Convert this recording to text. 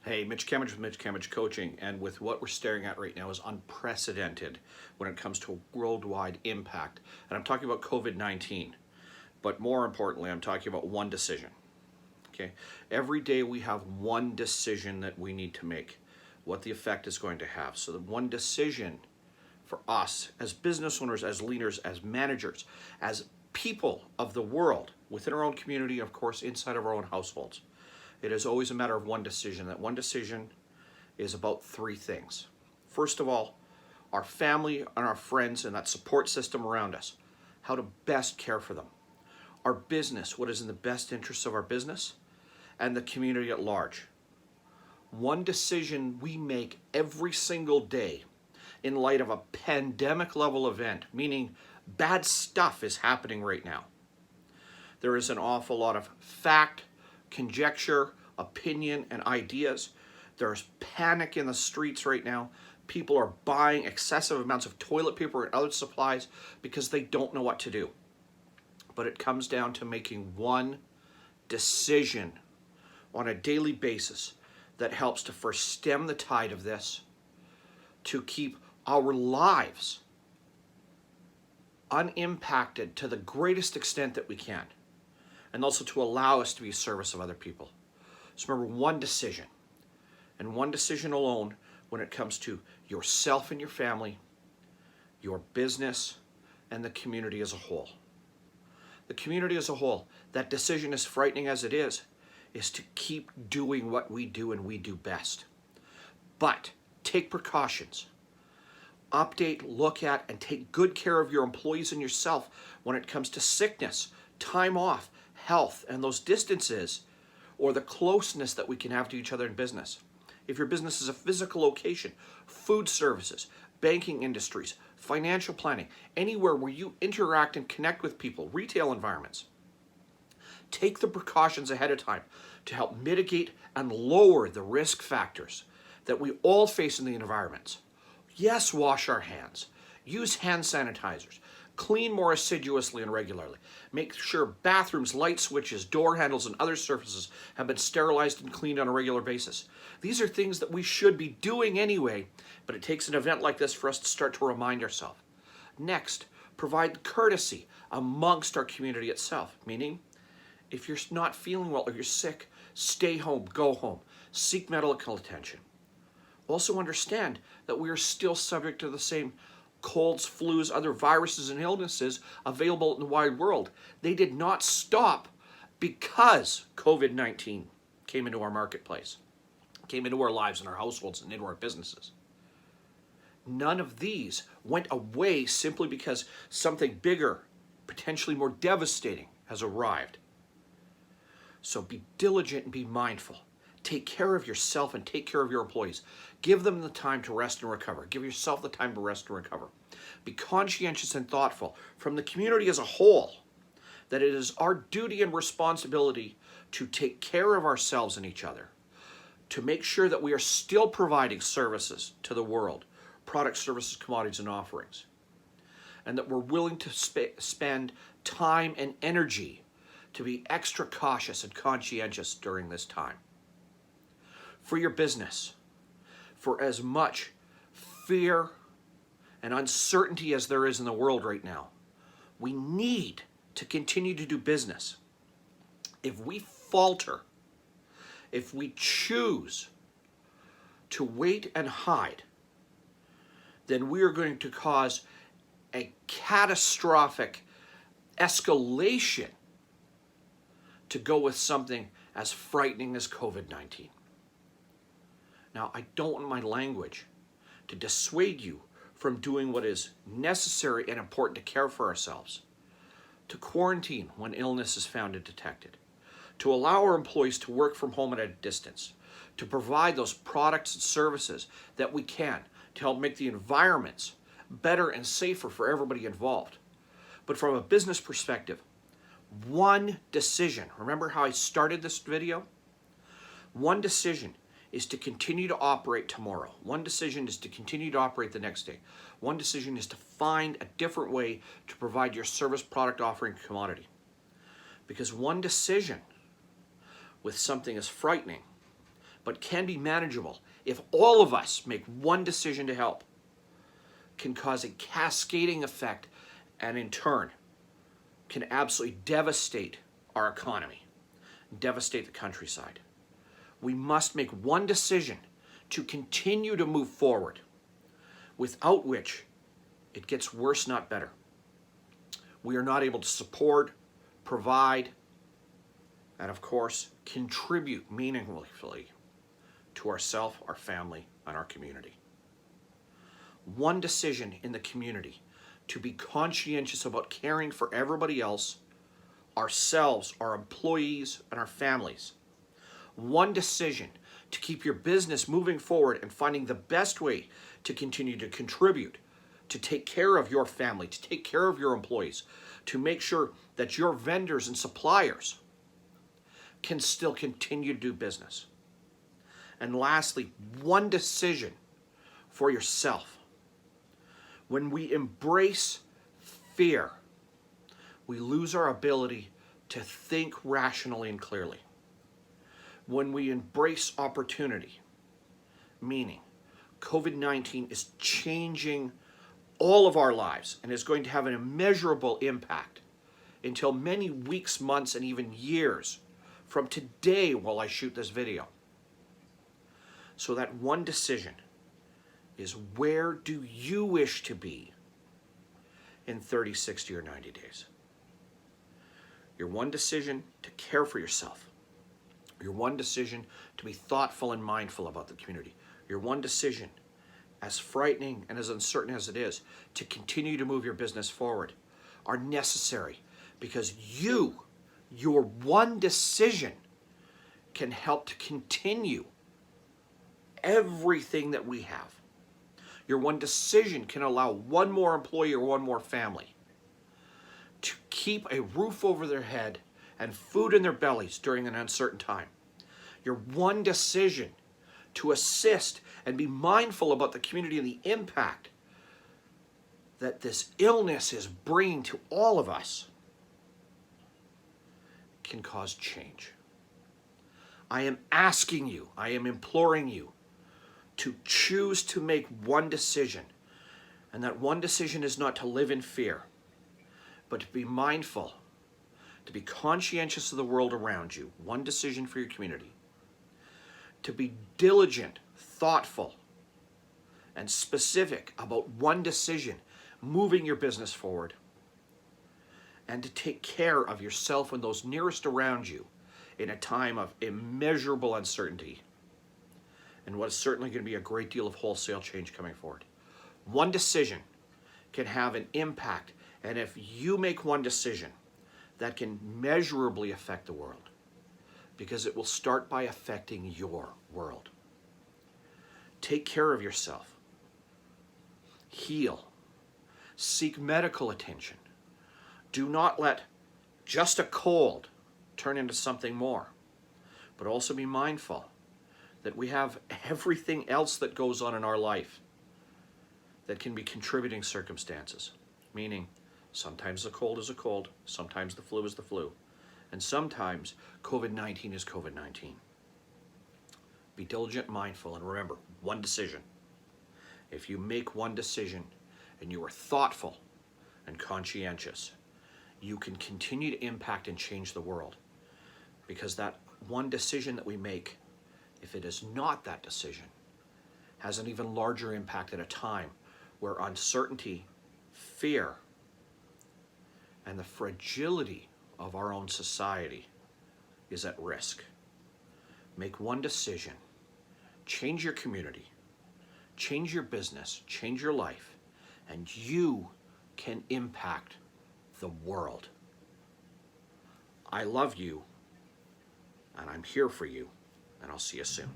Hey, Mitch Cammidge with Mitch Cammidge Coaching, and with what we're staring at right now is unprecedented when it comes to a worldwide impact. And I'm talking about COVID-19, but more importantly, I'm talking about one decision. Okay, every day we have one decision that we need to make, what the effect is going to have. So the one decision for us as business owners, as leaders, as managers, as people of the world, within our own community, of course, inside of our own households. It is always a matter of one decision. That one decision is about three things. First of all, our family and our friends and that support system around us, how to best care for them. Our business, what is in the best interest of our business, and the community at large. One decision we make every single day in light of a pandemic level event, meaning bad stuff is happening right now. There is an awful lot of fact, conjecture, opinion, and ideas. There's panic in the streets right now. People are buying excessive amounts of toilet paper and other supplies because they don't know what to do. But it comes down to making one decision on a daily basis that helps to first stem the tide of this, to keep our lives unimpacted to the greatest extent that we can, and also to allow us to be a service of other people. So remember, one decision, and one decision alone when it comes to yourself and your family, your business, and the community as a whole. The community as a whole, that decision, as frightening as it is to keep doing what we do and we do best. But take precautions. Update, look at, and take good care of your employees and yourself when it comes to sickness, time off, health, and those distances or the closeness that we can have to each other in business. If your business is a physical location, food services, banking industries, financial planning, anywhere where you interact and connect with people, retail environments, take the precautions ahead of time to help mitigate and lower the risk factors that we all face in the environments. Yes, wash our hands, use hand sanitizers, clean more assiduously and regularly. Make sure bathrooms, light switches, door handles, and other surfaces have been sterilized and cleaned on a regular basis. These are things that we should be doing anyway, but it takes an event like this for us to start to remind ourselves. Next, provide courtesy amongst our community itself, meaning if you're not feeling well or you're sick, stay home, go home, seek medical attention. Also understand that we are still subject to the same colds, flus, other viruses and illnesses available in the wide world. They did not stop because COVID-19 came into our marketplace, came into our lives and our households and into our businesses. None of these went away simply because something bigger, potentially more devastating, has arrived. So be diligent and be mindful. Take care of yourself and take care of your employees. Give them the time to rest and recover. Give yourself the time to rest and recover. Be conscientious and thoughtful from the community as a whole that it is our duty and responsibility to take care of ourselves and each other, to make sure that we are still providing services to the world, products, services, commodities, and offerings, and that we're willing to spend time and energy to be extra cautious and conscientious during this time. For your business, for as much fear and uncertainty as there is in the world right now, we need to continue to do business. If we falter, if we choose to wait and hide, then we are going to cause a catastrophic escalation to go with something as frightening as COVID-19. Now, I don't want my language to dissuade you from doing what is necessary and important to care for ourselves, to quarantine when illness is found and detected, to allow our employees to work from home at a distance, to provide those products and services that we can to help make the environments better and safer for everybody involved. But from a business perspective, one decision, remember how I started this video? One decision is to continue to operate tomorrow. One decision is to continue to operate the next day. One decision is to find a different way to provide your service, product, offering, commodity. Because one decision with something as frightening but can be manageable if all of us make one decision to help, can cause a cascading effect, and in turn can absolutely devastate our economy, devastate the countryside. We must make one decision to continue to move forward, without which it gets worse, not better. We are not able to support, provide, and of course, contribute meaningfully to ourselves, our family, and our community. One decision in the community to be conscientious about caring for everybody else, ourselves, our employees, and our families. One decision to keep your business moving forward and finding the best way to continue to contribute, to take care of your family, to take care of your employees, to make sure that your vendors and suppliers can still continue to do business. And lastly, one decision for yourself. When we embrace fear, we lose our ability to think rationally and clearly. When we embrace opportunity, meaning COVID-19 is changing all of our lives and is going to have an immeasurable impact until many weeks, months, and even years from today while I shoot this video. So that one decision is, where do you wish to be in 30, 60, or 90 days? Your one decision to care for yourself. Your one decision to be thoughtful and mindful about the community. Your one decision, as frightening and as uncertain as it is, to continue to move your business forward, are necessary, because your one decision can help to continue everything that we have. Your one decision can allow one more employee or one more family to keep a roof over their head and food in their bellies during an uncertain time. Your one decision to assist and be mindful about the community and the impact that this illness is bringing to all of us can cause change. I am asking you, I am imploring you to choose to make one decision. And that one decision is not to live in fear, but to be mindful, to be conscientious of the world around you. One decision for your community. To be diligent, thoughtful, and specific about one decision, moving your business forward. And to take care of yourself and those nearest around you in a time of immeasurable uncertainty, and what is certainly going to be a great deal of wholesale change coming forward. One decision can have an impact, and if you make one decision, that can measurably affect the world, because it will start by affecting your world. Take care of yourself. Heal. Seek medical attention. Do not let just a cold turn into something more, but also be mindful that we have everything else that goes on in our life that can be contributing circumstances, meaning sometimes the cold is a cold, sometimes the flu is the flu, and sometimes COVID-19 is COVID-19. Be diligent, mindful, and remember, one decision. If you make one decision and you are thoughtful and conscientious, you can continue to impact and change the world, because that one decision that we make, if it is not that decision, has an even larger impact at a time where uncertainty, fear, and the fragility of our own society is at risk. Make one decision. Change your community. Change your business. Change your life. And you can impact the world. I love you, and I'm here for you, and I'll see you soon.